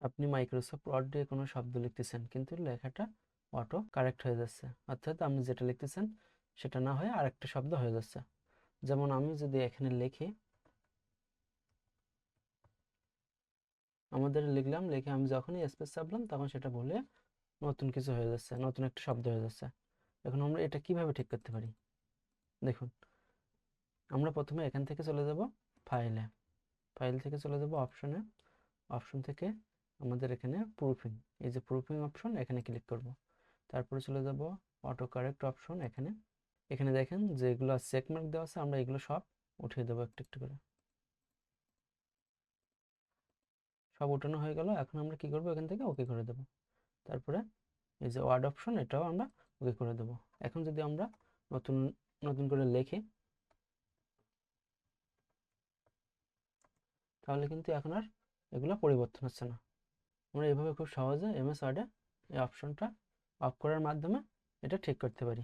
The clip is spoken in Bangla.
আপনি মাইক্রোসফট ওয়ার্ড দিয়ে কোনো শব্দ লিখতেছেন কিন্তু লেখাটা অটো কারেক্ট হয়ে যাচ্ছে, অর্থাৎ আপনি যেটা লিখতেছেন সেটা না হয়ে আরেকটা শব্দ হয়ে যাচ্ছে। যেমন আমি যদি এখানে লিখি, আমাদের লিখলাম, লিখে আমি যখনই স্পেস চাপলাম তখন সেটা বলে নতুন কিছু হয়ে যাচ্ছে, নতুন একটা শব্দ হয়ে যাচ্ছে। এখন আমরা এটা কিভাবে ঠিক করতে পারি দেখুন। আমরা প্রথমে এখান থেকে চলে যাব ফাইলে, ফাইল থেকে চলে যাব অপশনে, অপশন থেকে আমাদের এখানে প্রুফিং, এই যে প্রুফিং অপশন, এখানে ক্লিক করব। তারপরে চলে যাব অটো কারেক্ট অপশন, এখানে এখানে দেখেন যেগুলো চেকমার্ক দেওয়া আছে আমরা এগুলো সব উঠিয়ে দেবো একটু একটু করে। সব উঠানো হয়ে গেল। এখন আমরা কি করব, এখান থেকে ওকে করে দেব। তারপরে এই যে ওয়ার্ড অপশন, এটাও আমরা ওকে করে দেব। এখন যদি আমরা নতুন নতুন করে লিখি তাহলে কিন্তু এখন আর এগুলো পরিবর্তন হচ্ছে না। আমরা এভাবে খুব সহজে এমএস ওয়ার্ডে এই অপশনটা অফ করার মাধ্যমে এটা ঠিক করতে পারি।